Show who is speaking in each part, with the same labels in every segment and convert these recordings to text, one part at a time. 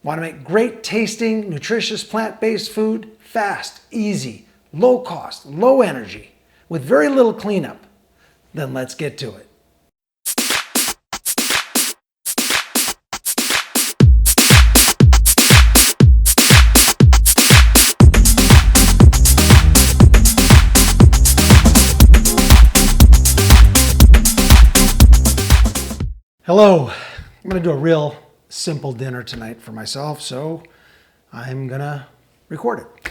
Speaker 1: Want to make great tasting, nutritious plant-based food? Fast, easy, low cost, low energy, with very little cleanup? Then let's get to it. Hello, I'm going to do a real simple dinner tonight for myself, so I'm going to record it.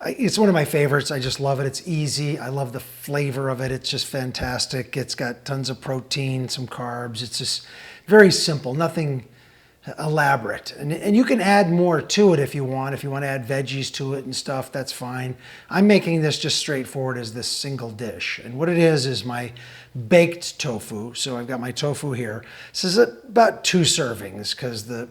Speaker 1: It's one of my favorites. I just love it. It's easy. I love the flavor of it. It's just fantastic. It's got tons of protein, some carbs. It's just very simple, nothing elaborate. And you can add more to it if you want. If you want to add veggies to it and stuff, that's fine. I'm making this just straightforward as this single dish. And what it is my baked tofu. So I've got my tofu here. This is about 2 servings because the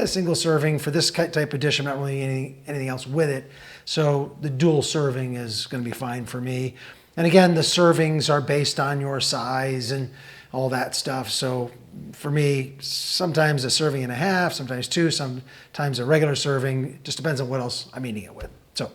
Speaker 1: single serving for this type of dish, I'm not really eating anything else with it. So the dual serving is going to be fine for me. And again, the servings are based on your size and all that stuff. So for me, sometimes a serving and a half, sometimes 2, sometimes a regular serving. Just depends on what else I'm eating it with. So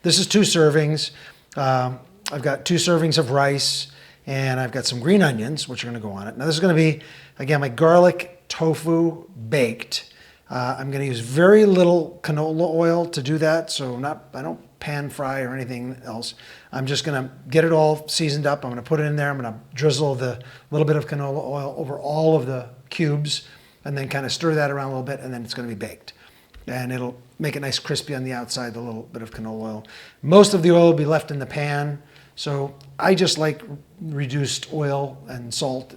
Speaker 1: this is 2 servings. I've got 2 servings of rice, and I've got some green onions, which are going to go on it. Now this is going to be, again, my garlic tofu baked. I'm going to use very little canola oil to do that, so I don't pan fry or anything else. I'm just going to get it all seasoned up. I'm going to put it in there. I'm going to drizzle the little bit of canola oil over all of the cubes and then kind of stir that around a little bit, and then it's going to be baked. And it'll make it nice crispy on the outside, the little bit of canola oil. Most of the oil will be left in the pan, so I just like reduced oil and salt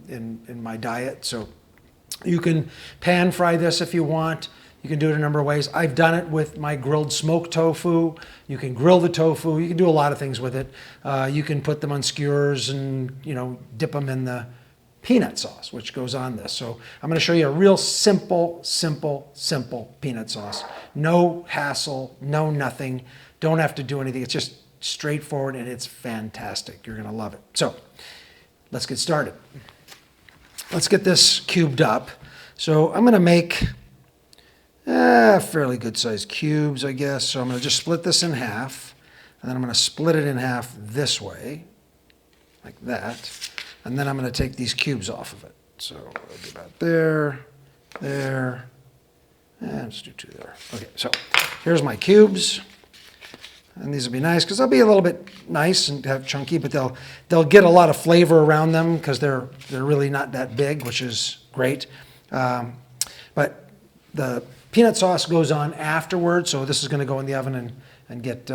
Speaker 1: in my diet. So you can pan fry this if you want. You can do it a number of ways. I've done it with my grilled smoked tofu. You can grill the tofu. You can do a lot of things with it. You can put them on skewers and dip them in the peanut sauce, which goes on this. So I'm going to show you a real simple peanut sauce. No hassle, no nothing. Don't have to do anything. It's just straightforward and it's fantastic. You're going to love it. So let's get started. Let's get this cubed up. So I'm going to make fairly good sized cubes, I guess. So I'm going to just split this in half, and then I'm going to split it in half this way, like that. And then I'm going to take these cubes off of it. So it'll be about there, and let's do 2 there. Okay, so here's my cubes. And these will be nice because they'll be a little bit nice and have chunky, but they'll get a lot of flavor around them because they're really not that big, which is great. But the peanut sauce goes on afterwards, so this is going to go in the oven and get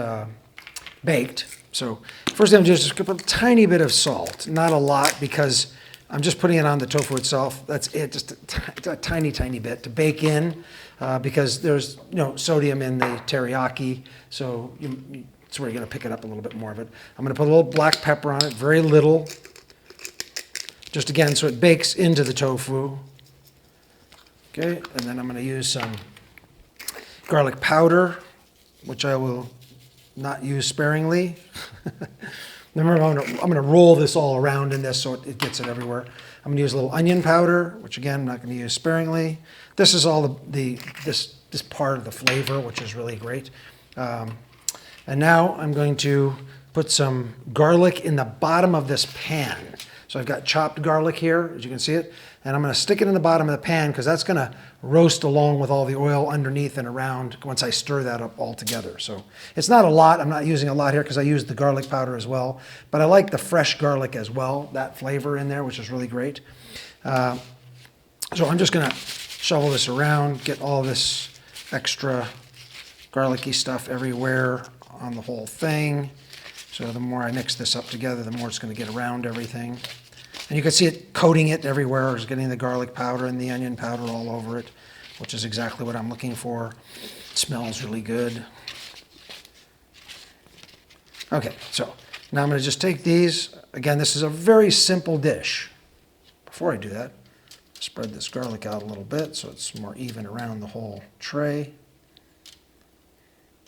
Speaker 1: baked. So first thing I'm just going to put a tiny bit of salt, not a lot because I'm just putting it on the tofu itself. That's it, just a tiny bit to bake in because there's sodium in the teriyaki, so that's where you're going to pick it up a little bit more of it. I'm going to put a little black pepper on it, very little, just again so it bakes into the tofu. Okay, and then I'm going to use some garlic powder, which I will not use sparingly. Remember, I'm going to roll this all around in this so it gets it everywhere. I'm going to use a little onion powder, which again, I'm not going to use sparingly. This is all this part of the flavor, which is really great. And now I'm going to put some garlic in the bottom of this pan. So I've got chopped garlic here, as you can see it, and I'm going to stick it in the bottom of the pan because that's going to roast along with all the oil underneath and around once I stir that up all together. So it's not a lot. I'm not using a lot here because I used the garlic powder as well, but I like the fresh garlic as well, that flavor in there, which is really great. So I'm just going to shovel this around, get all this extra garlicky stuff everywhere on the whole thing. So the more I mix this up together, the more it's going to get around everything. And you can see it coating it everywhere. It's getting the garlic powder and the onion powder all over it, which is exactly what I'm looking for. It smells really good. Okay, so now I'm going to just take these. Again, this is a very simple dish. Before I do that, spread this garlic out a little bit so it's more even around the whole tray.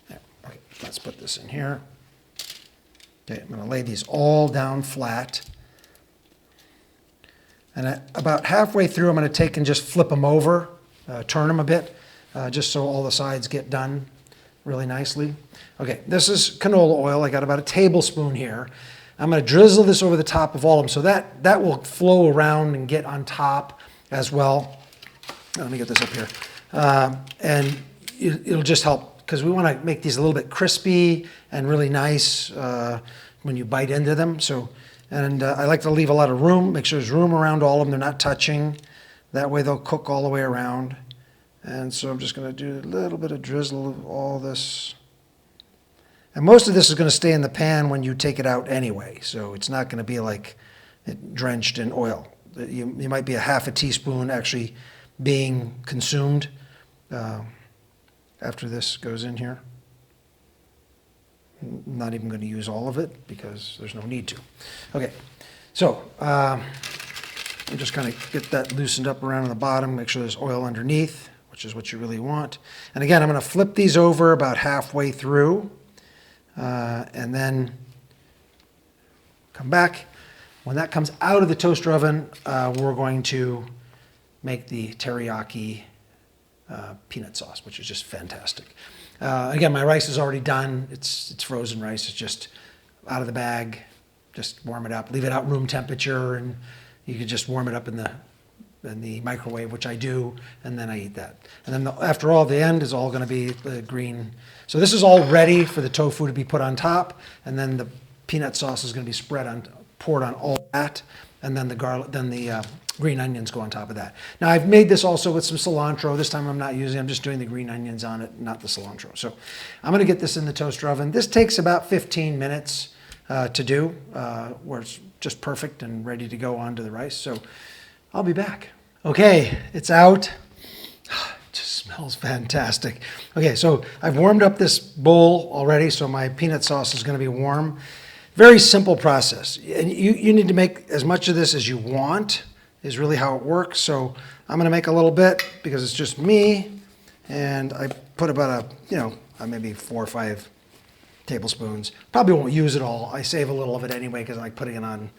Speaker 1: Yeah, okay, let's put this in here. Okay, I'm going to lay these all down flat. And about halfway through, I'm going to take and just flip them over turn them a bit, just so all the sides get done really nicely. Okay, this is canola oil. I got about a tablespoon here. I'm going to drizzle this over the top of all of them so that will flow around and get on top as well. Let me get this up here. And it'll just help because we want to make these a little bit crispy and really nice when you bite into them. I like to leave a lot of room, make sure there's room around all of them, they're not touching. That way they'll cook all the way around. And so I'm just going to do a little bit of drizzle of all this. And most of this is going to stay in the pan when you take it out anyway, so it's not going to be like it drenched in oil. You might be a half a teaspoon actually being consumed after this goes in here. I'm not even going to use all of it because there's no need to. Okay, so I'm just kind of get that loosened up around on the bottom, make sure there's oil underneath, which is what you really want. And again, I'm going to flip these over about halfway through and then come back. When that comes out of the toaster oven, we're going to make the teriyaki peanut sauce, which is just fantastic. Again, my rice is already done. It's frozen rice. It's just out of the bag. Just warm it up. Leave it out room temperature, and you can just warm it up in the microwave, which I do, and then I eat that. And then after all, the end is all going to be the green. So this is all ready for the tofu to be put on top, and then the peanut sauce is going to be poured on all that, and then the green onions go on top of that. Now I've made this also with some cilantro. This time I'm just doing the green onions on it, not the cilantro. So I'm going to get this in the toaster oven. This takes about 15 minutes to do, where it's just perfect and ready to go onto the rice. So I'll be back. Okay, it's out. It just smells fantastic. Okay, so I've warmed up this bowl already, so my peanut sauce is going to be warm. Very simple process. And you need to make as much of this as you want, is really how it works. So I'm going to make a little bit because it's just me, and I put about maybe 4 or 5 tablespoons. Probably won't use it all. I save a little of it anyway because I like putting it on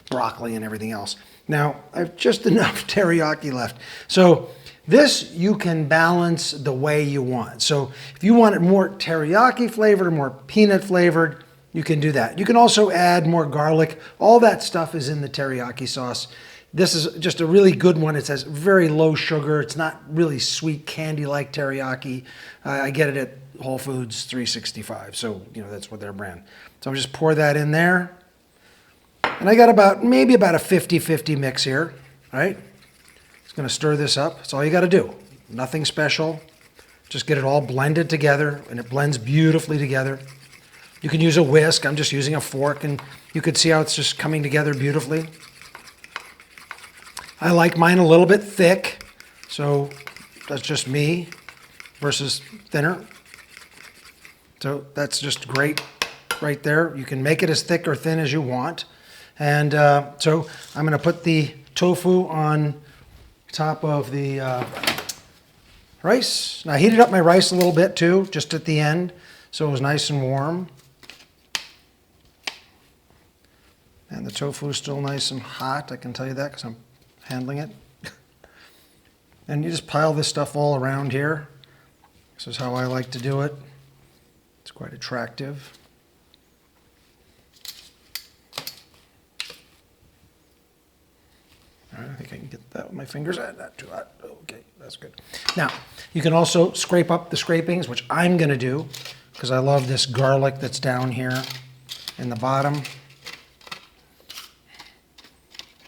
Speaker 1: broccoli and everything else. Now I have just enough teriyaki left. So this you can balance the way you want. So if you want it more teriyaki flavored or more peanut flavored, you can do that. You can also add more garlic. All that stuff is in the teriyaki sauce. This is just a really good one. It says very low sugar. It's not really sweet candy-like teriyaki. I get it at Whole Foods 365, so that's what their brand. So I'm just pour that in there. And I got maybe about a 50-50 mix here, right? Just gonna stir this up. That's all you gotta do. Nothing special. Just get it all blended together, and it blends beautifully together. You can use a whisk. I'm just using a fork, and you could see how it's just coming together beautifully. I like mine a little bit thick, so that's just me versus thinner. So that's just great right there. You can make it as thick or thin as you want. And so I'm going to put the tofu on top of the rice. Now I heated up my rice a little bit too, just at the end, so it was nice and warm. And the tofu is still nice and hot, I can tell you that because I'm handling it. And you just pile this stuff all around here. This is how I like to do it. It's quite attractive. All right, I think I can get that with my fingers. Not too hot. Okay, that's good. Now, you can also scrape up the scrapings, which I'm going to do because I love this garlic that's down here in the bottom.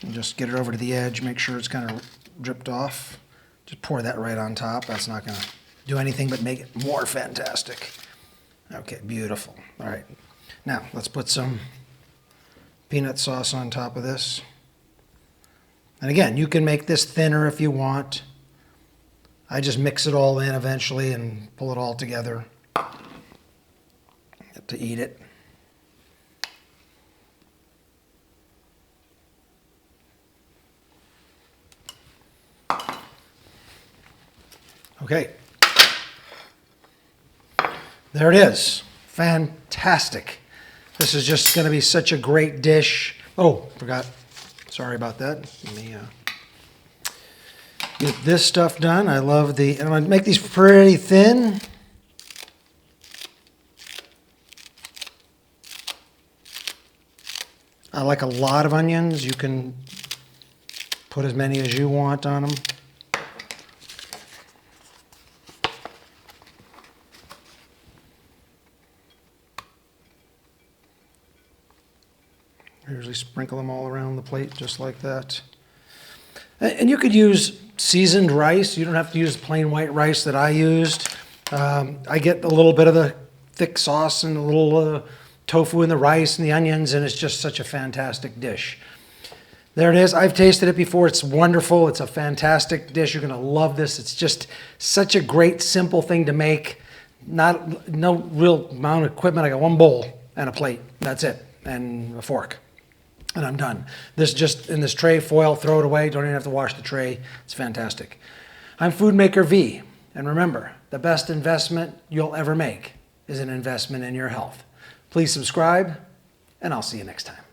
Speaker 1: And just get it over to the edge, make sure it's kind of dripped off. Just pour that right on top. That's not going to do anything but make it more fantastic. Okay, beautiful. All right, now let's put some peanut sauce on top of this. And again, you can make this thinner if you want. I just mix it all in eventually and pull it all together to eat it. Okay, there it is. Fantastic. This is just going to be such a great dish. Oh, forgot. Sorry about that. Let me Get this stuff done. I love and I'm gonna make these pretty thin. I like a lot of onions. You can put as many as you want on them. I usually sprinkle them all around the plate just like that. And you could use seasoned rice. You don't have to use plain white rice that I used. I get a little bit of the thick sauce and a little tofu in the rice and the onions, and it's just such a fantastic dish. There it is. I've tasted it before. It's wonderful. It's a fantastic dish. You're going to love this. It's just such a great, simple thing to make. No real amount of equipment. I got one bowl and a plate. That's it. And a fork. And I'm done. This just in this tray, foil, throw it away. Don't even have to wash the tray. It's fantastic. I'm FOODMAKER V. And remember, the best investment you'll ever make is an investment in your health. Please subscribe, and I'll see you next time.